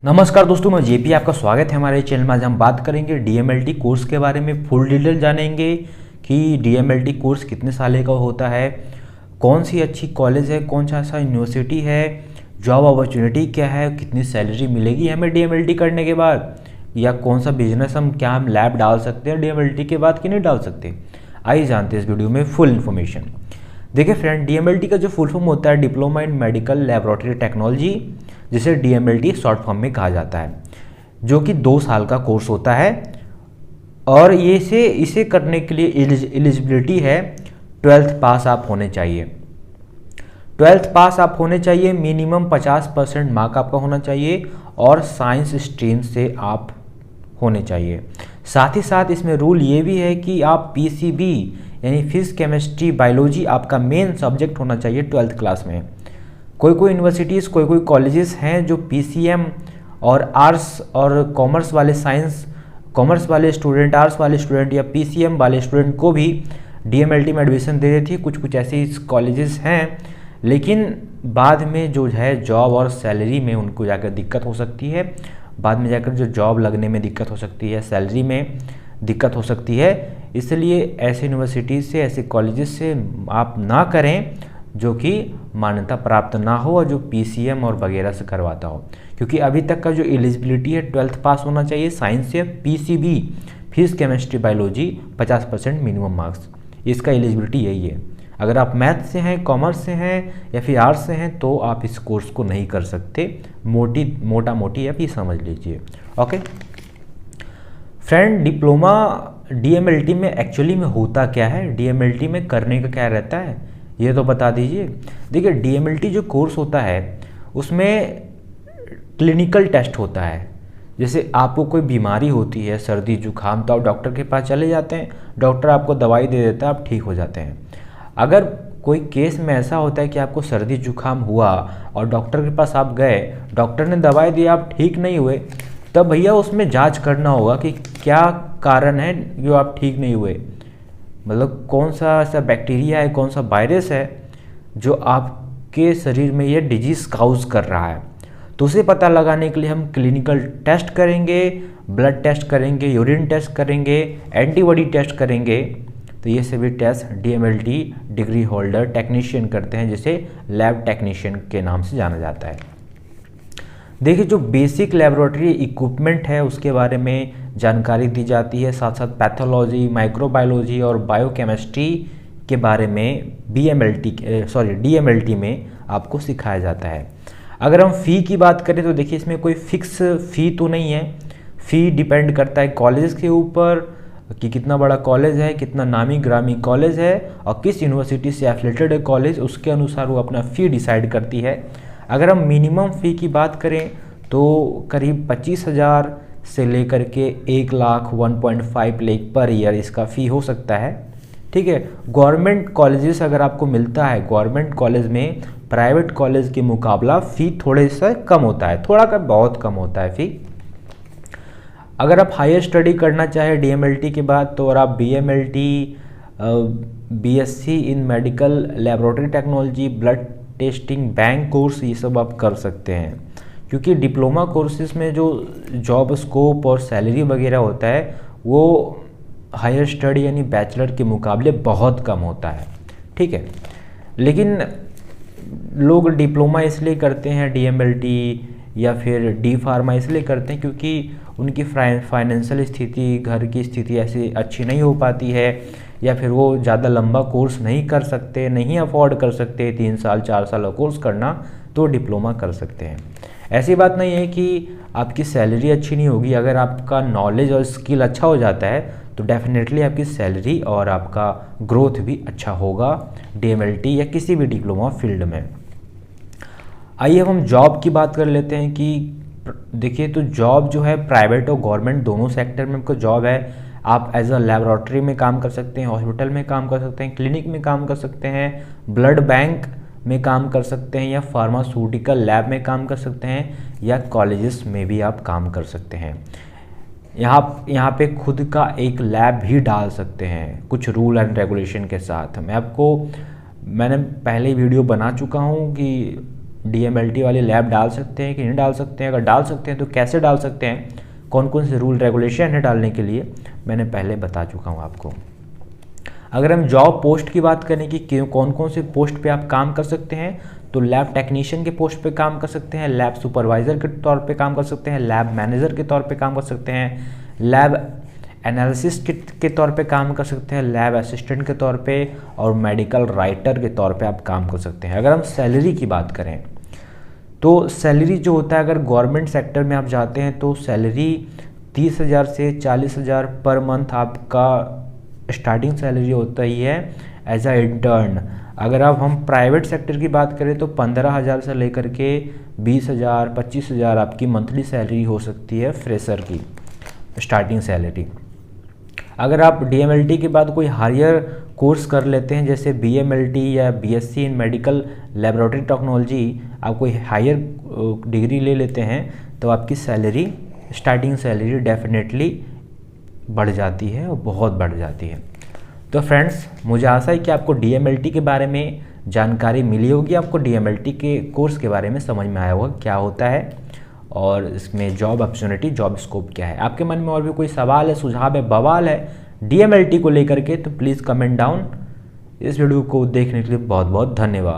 नमस्कार दोस्तों, मैं जेपी आपका स्वागत है हमारे चैनल में। आज हम बात करेंगे डीएमएलटी कोर्स के बारे में। फुल डिटेल जानेंगे कि डीएमएलटी कोर्स कितने साल का होता है, कौन सी अच्छी कॉलेज है, कौन सा ऐसा यूनिवर्सिटी है, जॉब अपॉर्चुनिटी क्या है, कितनी सैलरी मिलेगी हमें डीएमएलटी करने के बाद, या कौन सा बिजनेस हम लैब डाल सकते हैं डीएमएलटी के बाद कि नहीं डाल सकते। आइए जानते हैं इस वीडियो में फुल इन्फॉर्मेशन। देखिए फ्रेंड, डीएमएलटी का जो फुल फॉर्म होता है diploma in medical laboratory technology, जिसे डीएमएलटी शॉर्ट फॉर्म में कहा जाता है, जो कि 2 साल का कोर्स होता है। और ये इसे करने के लिए एलिजिबिलिटी है 12th पास आप होने चाहिए। 12th पास आप होने चाहिए, मिनिमम 50% मार्क आपका होना चाहिए और साइंस स्ट्रीम से आप होने चाहिए। साथ ही साथ इसमें रूल ये भी है कि आप पीसीबी यानी फिजिक्स केमिस्ट्री बायोलॉजी आपका मेन सब्जेक्ट होना चाहिए 12th क्लास में। कोई यूनिवर्सिटीज़ कोई कॉलेजेस हैं जो पीसीएम और आर्ट्स और कॉमर्स वाले स्टूडेंट, आर्ट्स वाले स्टूडेंट या पीसीएम वाले स्टूडेंट को भी डीएमएलटी में एडमिशन दे देती है। कुछ ऐसे कॉलेजेस हैं, लेकिन बाद में जो है जॉब और सैलरी में उनको जाकर दिक्कत हो सकती है। बाद में जाकर जो जॉब लगने में दिक्कत हो सकती है, सैलरी में दिक्कत हो सकती है। इसलिए ऐसे यूनिवर्सिटीज़ से, ऐसे कॉलेजेस से आप ना करें जो कि मान्यता प्राप्त ना हो और जो पीसीएम और वगैरह से करवाता हो, क्योंकि अभी तक का जो एलिजिबिलिटी है 12th पास होना चाहिए, साइंस से PCB physics chemistry biology 50% minimum marks, इसका एलिजिबिलिटी यही है। अगर आप मैथ से हैं, कॉमर्स से हैं या फिर आर्ट्स से हैं तो आप इस कोर्स को नहीं कर सकते। मोटा मोटी आप ये समझ लीजिए। ओके फ्रेंड, डिप्लोमा डीएमएलटी में एक्चुअली में होता क्या है, डीएमएलटी में करने का क्या रहता है, ये तो बता दीजिए। देखिए, डीएमएलटी जो कोर्स होता है उसमें क्लिनिकल टेस्ट होता है। जैसे आपको कोई बीमारी होती है, सर्दी जुकाम, तो आप डॉक्टर के पास चले जाते हैं, डॉक्टर आपको दवाई दे देता है, आप ठीक हो जाते हैं। अगर कोई केस में ऐसा होता है कि आपको सर्दी जुकाम हुआ और डॉक्टर के पास आप गए, डॉक्टर ने दवाई दी, आप ठीक नहीं हुए, तब भैया उसमें जांच करना होगा कि क्या कारण है जो आप ठीक नहीं हुए। मतलब कौन सा ऐसा बैक्टीरिया है, कौन सा वायरस है जो आपके शरीर में ये डिजीज़ काउज कर रहा है। तो उसे पता लगाने के लिए हम क्लिनिकल टेस्ट करेंगे, ब्लड टेस्ट करेंगे, यूरिन टेस्ट करेंगे, एंटीबॉडी टेस्ट करेंगे। तो ये सभी test DMLT degree holder technician करते हैं, जिसे लैब टेक्नीशियन के नाम से जाना जाता है। देखिए, जो बेसिक लेबोरेटरी इक्विपमेंट है उसके बारे में जानकारी दी जाती है, साथ साथ पैथोलॉजी, माइक्रोबायोलॉजी और बायोकेमिस्ट्री के बारे में डीएमएलटी में आपको सिखाया जाता है। अगर हम फ़ी की बात करें तो देखिए, इसमें कोई फिक्स फ़ी तो नहीं है। फ़ी डिपेंड करता है कॉलेज के ऊपर कि कितना बड़ा कॉलेज है, कितना नामी ग्रामी कॉलेज है और किस यूनिवर्सिटी से एफिलेटेड है कॉलेज, उसके अनुसार वो अपना फ़ी डिसाइड करती है। अगर हम मिनिमम फ़ी की बात करें तो करीब 25,000 से लेकर के 1 लाख 1.5 लाख पर ईयर इसका फ़ी हो सकता है। ठीक है, गवर्नमेंट कॉलेजेस अगर आपको मिलता है, गवर्नमेंट कॉलेज में प्राइवेट कॉलेज के मुकाबला फ़ी थोड़े से कम होता है, थोड़ा का बहुत कम होता है फ़ी। अगर आप हायर स्टडी करना चाहें डीएमएलटी के बाद तो और आप BMLT, BSc in medical laboratory technology, blood testing, bank course, ये सब आप कर सकते हैं। क्योंकि डिप्लोमा कोर्सेज में जो जॉब स्कोप और सैलरी वगैरह होता है वो हायर स्टडी यानी बैचलर के मुकाबले बहुत कम होता है। ठीक है, लेकिन लोग डिप्लोमा इसलिए करते हैं डीएमएलटी या फिर डी फार्मा इसलिए करते हैं क्योंकि उनकी फाइनेंशियल स्थिति, घर की स्थिति ऐसी अच्छी नहीं हो पाती है, या फिर वो ज़्यादा लंबा कोर्स नहीं कर सकते, नहीं अफोर्ड कर सकते 3 साल 4 साल का कोर्स करना, तो डिप्लोमा कर सकते हैं। ऐसी बात नहीं है कि आपकी सैलरी अच्छी नहीं होगी। अगर आपका नॉलेज और स्किल अच्छा हो जाता है तो डेफिनेटली आपकी सैलरी और आपका ग्रोथ भी अच्छा होगा डीएमएलटी या किसी भी डिप्लोमा फील्ड में। आइए अब हम जॉब की बात कर लेते हैं कि देखिए, तो जॉब जो है प्राइवेट और गवर्नमेंट दोनों सेक्टर में आपको जॉब है। आप एज अ लेबोरेटरी में काम कर सकते हैं, हॉस्पिटल में काम कर सकते हैं, क्लिनिक में काम कर सकते हैं, ब्लड बैंक में काम कर सकते हैं, या फार्मास्यूटिकल लैब में काम कर सकते हैं, या कॉलेजेस में भी आप काम कर सकते हैं। यहाँ पे खुद का एक लैब भी डाल सकते हैं कुछ रूल एंड रेगुलेशन के साथ। मैंने पहले वीडियो बना चुका हूँ कि DMLT वाली लैब डाल सकते हैं कि नहीं डाल सकते हैं, अगर डाल सकते हैं तो कैसे डाल सकते हैं, कौन कौन से रूल रेगुलेशन है डालने के लिए, मैंने पहले बता चुका हूँ आपको। अगर हम जॉब पोस्ट की बात करें कि कौन कौन से पोस्ट पे आप काम कर सकते हैं, तो लैब टेक्नीशियन के पोस्ट पे काम कर सकते हैं, लैब सुपरवाइज़र के तौर पे काम कर सकते हैं, लैब मैनेजर के तौर पे काम कर सकते हैं, लैब एनालिसिस के तौर पे काम कर सकते हैं, लैब असिस्टेंट के तौर पे, और मेडिकल राइटर के तौर पे आप काम कर सकते हैं। अगर हम सैलरी की बात करें तो सैलरी जो होता है, अगर गवर्नमेंट सेक्टर में आप जाते हैं तो सैलरी 30,000 से 40,000 पर मंथ आपका स्टार्टिंग सैलरी होता ही है एज अ इंटर्न। अगर अब हम प्राइवेट सेक्टर की बात करें तो 15,000 से लेकर के 20,000 25,000 आपकी मंथली सैलरी हो सकती है फ्रेशर की स्टार्टिंग सैलरी। अगर आप DMLT के बाद कोई हायर कोर्स कर लेते हैं जैसे BMLT या BSc इन मेडिकल लेबोरेटरी टेक्नोलॉजी, आप कोई हायर डिग्री ले लेते हैं तो आपकी सैलरी स्टार्टिंग सैलरी डेफिनेटली बढ़ जाती है और बहुत बढ़ जाती है। तो फ्रेंड्स, मुझे आशा है कि आपको DMLT के बारे में जानकारी मिली होगी, आपको DMLT के कोर्स के बारे में समझ में आया होगा क्या होता है और इसमें जॉब अपॉर्चुनिटी, जॉब स्कोप क्या है। आपके मन में और भी कोई सवाल है, सुझाव है, बवाल है DMLT को लेकर के, तो प्लीज़ कमेंट डाउन। इस वीडियो को देखने के लिए बहुत बहुत धन्यवाद।